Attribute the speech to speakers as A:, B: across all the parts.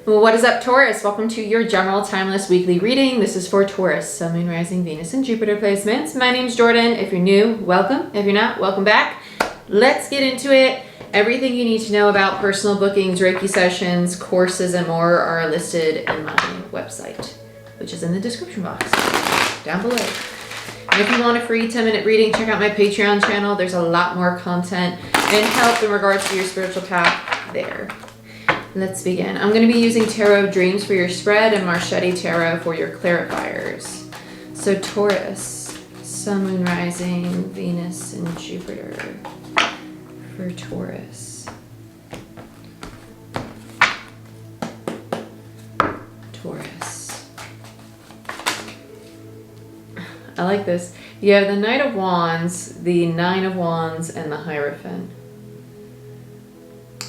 A: Well, what is up, Taurus? Welcome to your general timeless weekly reading. This is for Taurus, Sun, Moon, Rising, Venus, and Jupiter placements. My name's Jordyn. If you're new, welcome. If you're not, welcome back. Let's get into it. Everything you need to know about personal bookings, Reiki sessions, courses, and more are listed in my website, which is in the description box down below. And if you want a free 10-minute reading, check out my Patreon channel. There's a lot more content and help in regards to your spiritual path there. Let's begin. I'm going to be using Tarot of Dreams for your spread and Marchetti Tarot for your clarifiers. So Taurus, Sun, Moon, Rising, Venus, and Jupiter for Taurus. Taurus. I like this. You have the Knight of Wands, the Nine of Wands, and the Hierophant.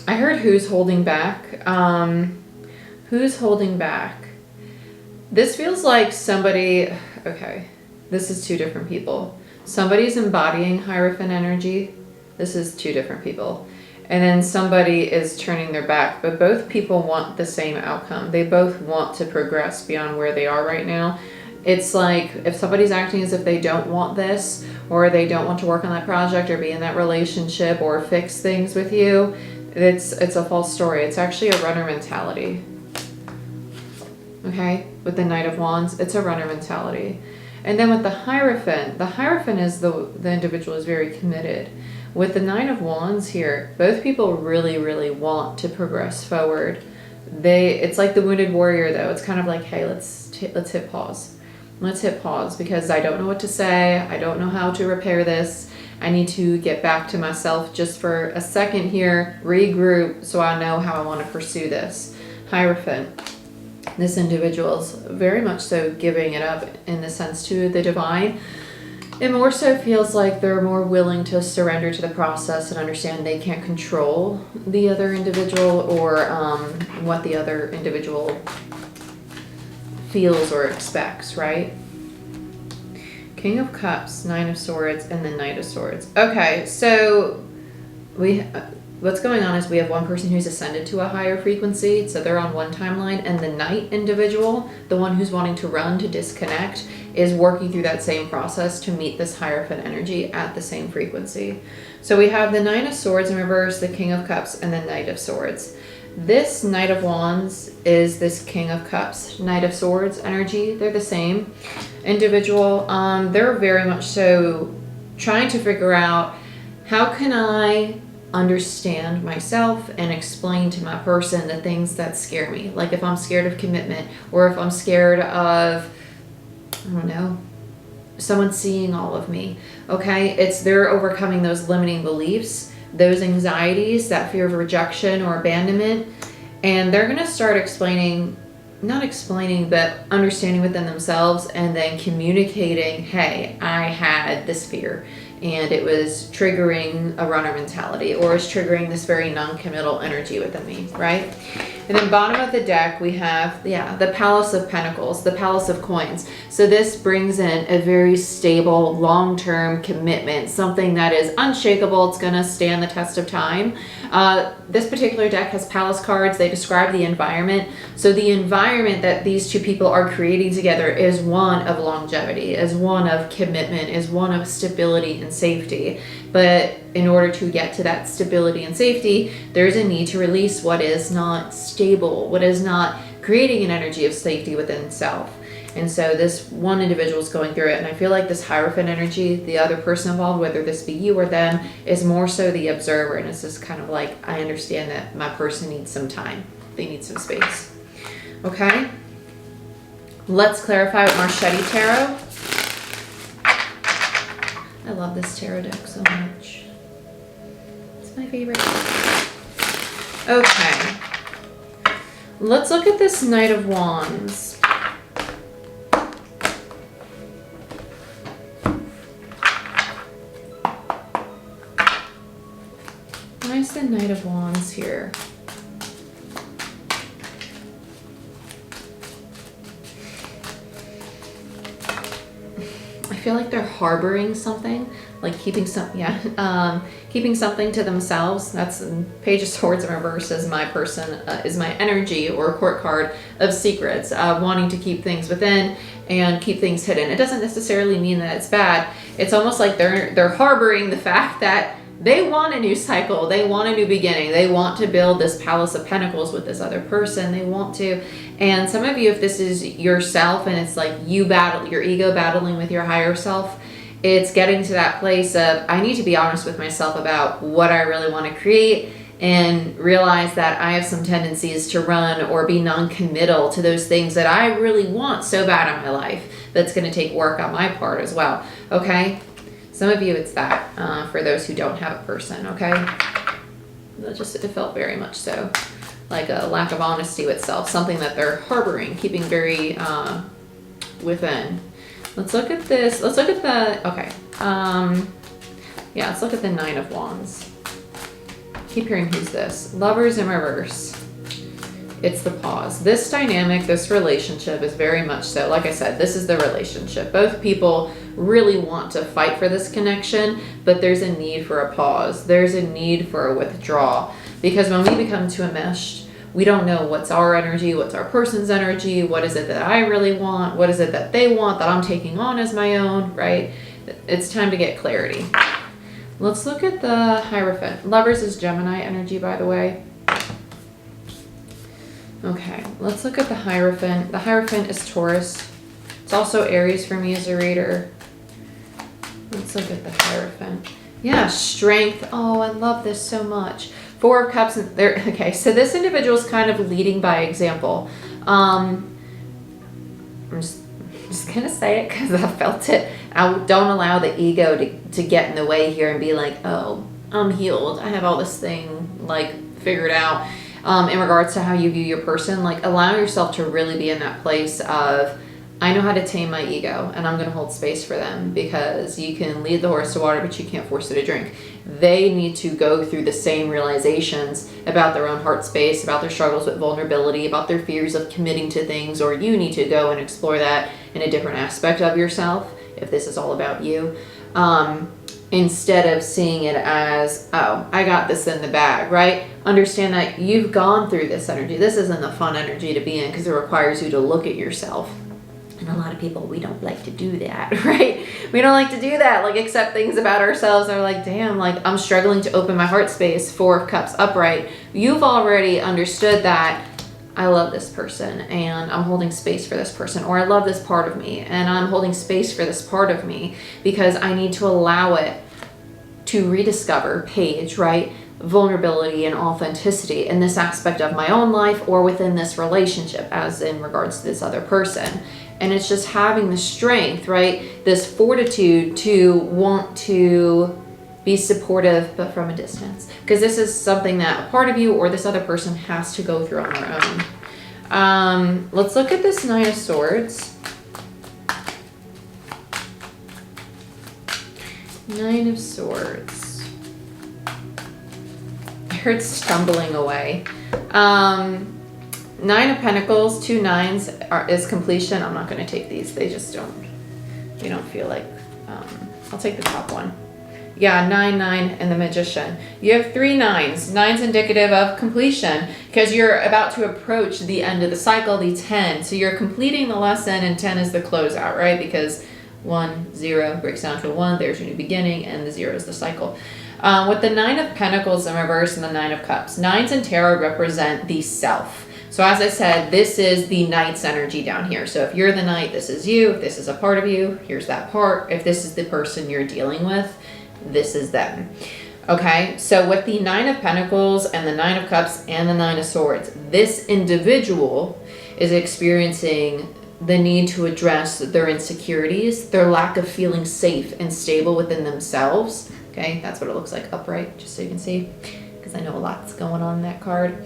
A: I heard who's holding back. Who's holding back? This feels like somebody... Okay, this is two different people. Somebody's embodying Hierophant energy. This is two different people. And then somebody is turning their back, but both people want the same outcome. They both want to progress beyond where they are right now. It's like if somebody's acting as if they don't want this, or they don't want to work on that project or be in that relationship or fix things with you, it's a false story. It's actually a runner mentality. Okay? With the Knight of Wands, it's a runner mentality. And then with the Hierophant is the individual is very committed. With the Nine of Wands here, both people really, really want to progress forward. It's like the wounded warrior though. It's kind of like, hey, let's hit pause. Let's hit pause because I don't know what to say. I don't know how to repair this. I need to get back to myself just for a second here, regroup so I know how I want to pursue this. Hierophant. This individual is very much so giving it up in the sense to the divine. It more so feels like they're more willing to surrender to the process and understand they can't control the other individual or what the other individual feels or expects, right? King of Cups, Nine of Swords, and the Knight of Swords. Okay, so what's going on is we have one person who's ascended to a higher frequency, so they're on one timeline, and the Knight individual, the one who's wanting to run, to disconnect, is working through that same process to meet this Hierophant energy at the same frequency. So we have the Nine of Swords in reverse, the King of Cups, and the Knight of Swords. This Knight of Wands is this King of Cups, Knight of Swords energy. They're the same individual. They're very much so trying to figure out how can I understand myself and explain to my person the things that scare me. Like if I'm scared of commitment or if I'm scared of, I don't know, someone seeing all of me. Okay, they're overcoming those limiting beliefs, those anxieties, that fear of rejection or abandonment, and they're going to start not explaining, but understanding within themselves and then communicating, hey, I had this fear and it was triggering a runner mentality or is triggering this very non-committal energy within me, right? And then bottom of the deck, we have, the Palace of Pentacles, the Palace of Coins. So this brings in a very stable, long-term commitment, something that is unshakable. It's going to stand the test of time. This particular deck has Palace cards. They describe the environment. So the environment that these two people are creating together is one of longevity, is one of commitment, is one of stability and safety. But in order to get to that stability and safety, there's a need to release what is not stable, what is not creating an energy of safety within self. And so this one individual is going through it. And I feel like this Hierophant energy, the other person involved, whether this be you or them, is more so the observer. And it's just kind of like, I understand that my person needs some time. They need some space. Okay? Let's clarify with Marchetti Tarot. I love this tarot deck so much. It's my favorite. Okay. Let's look at this Knight of Wands. Why is the Knight of Wands here? I feel like they're harboring something. like keeping keeping something to themselves. That's Page of Swords in reverse is my person, is my energy or court card of secrets, wanting to keep things within and keep things hidden. It doesn't necessarily mean that it's bad. It's almost like they're harboring the fact that they want a new cycle. They want a new beginning. They want to build this Palace of Pentacles with this other person. They want to. And some of you, if this is yourself and it's like you battle, your ego battling with your higher self, it's getting to that place of, I need to be honest with myself about what I really want to create and realize that I have some tendencies to run or be non-committal to those things that I really want so bad in my life. That's going to take work on my part as well. Okay? Some of you, it's that, for those who don't have a person, okay? It felt very much so like a lack of honesty with self, something that they're harboring, keeping very within. Let's look at this. Let's look at the, okay. Yeah, let's look at the Nine of Wands. Keep hearing who's this. Lovers in reverse. It's the pause. This dynamic, this relationship is very much so, like I said, this is the relationship. Both people really want to fight for this connection, but there's a need for a pause. There's a need for a withdrawal. Because when we become too enmeshed, we don't know what's our energy, what's our person's energy, what is it that I really want, what is it that they want that I'm taking on as my own, right? It's time to get clarity. Let's look at the Hierophant. Lovers is Gemini energy, by the way. Okay, let's look at the Hierophant. The Hierophant is Taurus. It's also Aries for me as a reader. Let's look at the Hierophant. Yeah, strength. Oh, I love this so much. Four of Cups. Okay, so this individual is kind of leading by example. I'm just going to say it because I felt it. I don't allow the ego to get in the way here and be like, oh, I'm healed. I have all this thing like figured out. In regards to how you view your person, like allow yourself to really be in that place of, I know how to tame my ego and I'm going to hold space for them, because you can lead the horse to water, but you can't force it to drink. They need to go through the same realizations about their own heart space, about their struggles with vulnerability, about their fears of committing to things, or you need to go and explore that in a different aspect of yourself, if this is all about you. Instead of seeing it as, oh, I got this in the bag, right? Understand that you've gone through this energy. This isn't the fun energy to be in because it requires you to look at yourself. And a lot of people, we don't like to do that, right? We don't like to do that, like accept things about ourselves. They're like, damn, like I'm struggling to open my heart space. Four of Cups upright. You've already understood that I love this person and I'm holding space for this person, or I love this part of me and I'm holding space for this part of me because I need to allow it to rediscover, Page, right? Vulnerability and authenticity in this aspect of my own life or within this relationship as in regards to this other person. And it's just having the strength, right? This fortitude to want to be supportive, but from a distance. Because this is something that a part of you or this other person has to go through on their own. Let's look at this Nine of Swords. Nine of Swords. I heard stumbling away. Nine of Pentacles, 2 nines is completion. I'm not going to take these. They just don't feel like, I'll take the top one. Yeah, 9, 9, and the Magician. You have 3 nines. 9's indicative of completion because you're about to approach the end of the cycle, the 10. So you're completing the lesson and 10 is the closeout, right? Because 1, 0 breaks down to a 1. There's your new beginning and the 0 is the cycle. With the 9 of Pentacles in reverse and the 9 of Cups. 9s in tarot represent the self. So as I said, this is the Knight's energy down here. So if you're the Knight, this is you. If this is a part of you, here's that part. If this is the person you're dealing with, this is them. Okay, so with the 9 of Pentacles and the 9 of Cups and the 9 of Swords, this individual is experiencing the need to address their insecurities, their lack of feeling safe and stable within themselves. Okay, that's what it looks like upright, just so you can see, because I know a lot's going on in that card.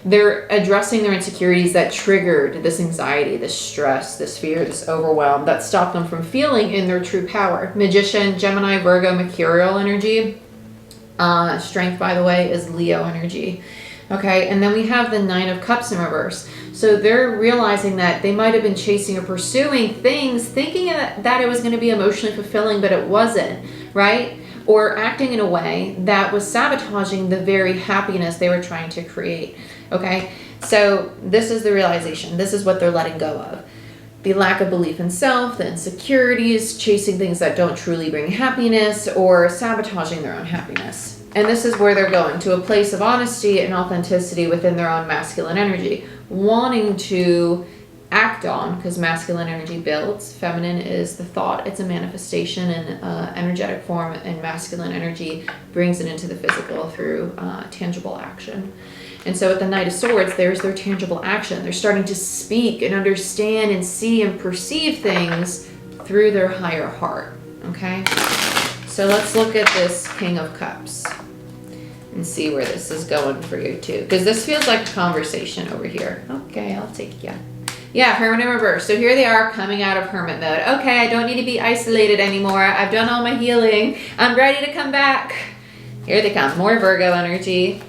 A: They're addressing their insecurities that triggered this anxiety, this stress, this fear, this overwhelm that stopped them from feeling in their true power. Magician, Gemini, Virgo, Mercurial energy. Strength, by the way, is Leo energy. Okay, and then we have the 9 of Cups in reverse. So they're realizing that they might have been chasing or pursuing things, thinking that it was going to be emotionally fulfilling, but it wasn't, right? or acting in a way that was sabotaging the very happiness they were trying to create. Okay, so this is the realization. This is what they're letting go of. The lack of belief in self, the insecurities, chasing things that don't truly bring happiness, or sabotaging their own happiness. And this is where they're going, to a place of honesty and authenticity within their own masculine energy, wanting to act on, because masculine energy builds, feminine is the thought, it's a manifestation in energetic form, and masculine energy brings it into the physical through tangible action. And so with the Knight of Swords, there's their tangible action. They're starting to speak and understand and see and perceive things through their higher heart, okay? So let's look at this King of Cups and see where this is going for you too, because this feels like a conversation over here. Okay, I'll take you. Yeah, Hermit in reverse. So here they are coming out of Hermit mode. Okay, I don't need to be isolated anymore. I've done all my healing. I'm ready to come back. Here they come. More Virgo energy.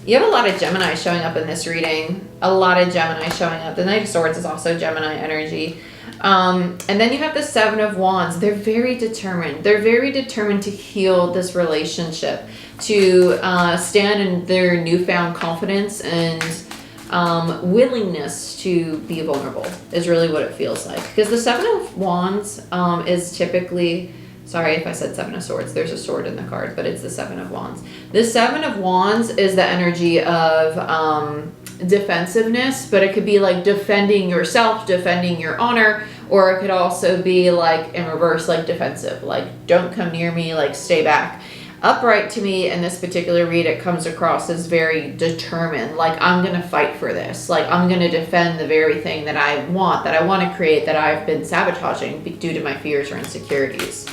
A: You have a lot of Gemini showing up in this reading. A lot of Gemini showing up. The Knight of Swords is also Gemini energy. And then you have the Seven of Wands. They're very determined. They're very determined to heal this relationship, to stand in their newfound confidence and willingness to be vulnerable is really what it feels like. Because the Seven of Wands is typically, sorry if I said Seven of Swords, there's a sword in the card, but it's the Seven of Wands. The Seven of Wands is the energy of defensiveness, but it could be like defending yourself, defending your honor, or it could also be like in reverse, like defensive, like don't come near me, like stay back. Upright to me in this particular read, it comes across as very determined, like I'm going to fight for this, like I'm going to defend the very thing that I want to create, that I've been sabotaging due to my fears or insecurities.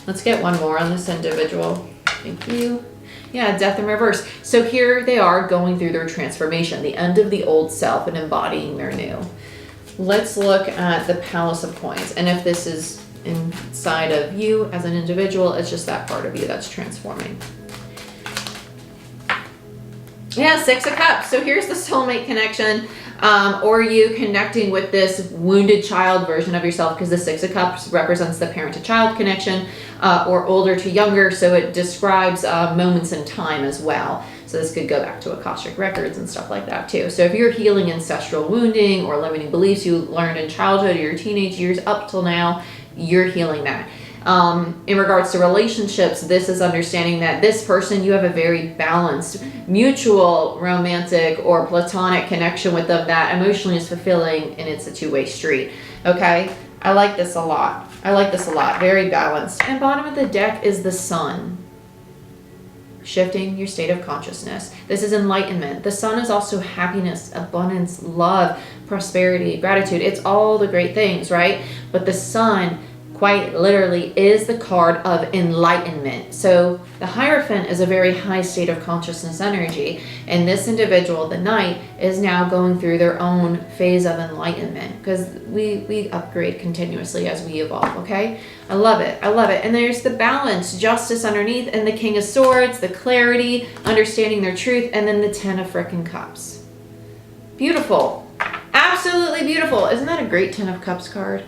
A: Let's get one more on this individual. Thank you. Yeah, Death in reverse. So here they are going through their transformation, the end of the old self and embodying their new. Let's look at the Palace of Coins, and if this is inside of you as an individual, it's just that part of you that's transforming. Yeah, Six of Cups. So here's the soulmate connection, or you connecting with this wounded child version of yourself, because the Six of Cups represents the parent to child connection, or older to younger, so it describes moments in time as well. So this could go back to Akashic records and stuff like that too. So if you're healing ancestral wounding or limiting beliefs you learned in childhood or your teenage years up till now, you're healing that. In regards to relationships, this is understanding that this person, you have a very balanced, mutual, romantic, or platonic connection with them that emotionally is fulfilling, and it's a two-way street. Okay? I like this a lot. I like this a lot. Very balanced. And bottom of the deck is the Sun. Shifting your state of consciousness. This is enlightenment. The Sun is also happiness, abundance, love, prosperity, gratitude. It's all the great things, right? But the Sun quite literally is the card of enlightenment. So the Hierophant is a very high state of consciousness energy, and this individual, the Knight, is now going through their own phase of enlightenment, because we upgrade continuously as we evolve. Okay, I love it. I love it. And there's the balance, justice underneath, and the King of Swords, the clarity, understanding their truth, and then the Ten of frickin' Cups. Beautiful. Absolutely beautiful. Isn't that a great Ten of Cups card?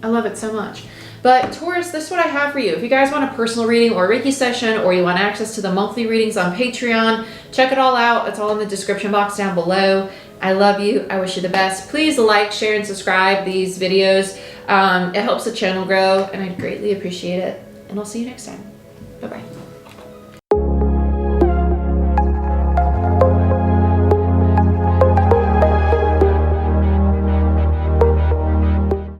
A: I love it so much. But Taurus, this is what I have for you. If you guys want a personal reading or a Reiki session, or you want access to the monthly readings on Patreon, check it all out. It's all in the description box down below. I love you. I wish you the best. Please like, share, and subscribe these videos. It helps the channel grow, and I'd greatly appreciate it. And I'll see you next time. Bye-bye.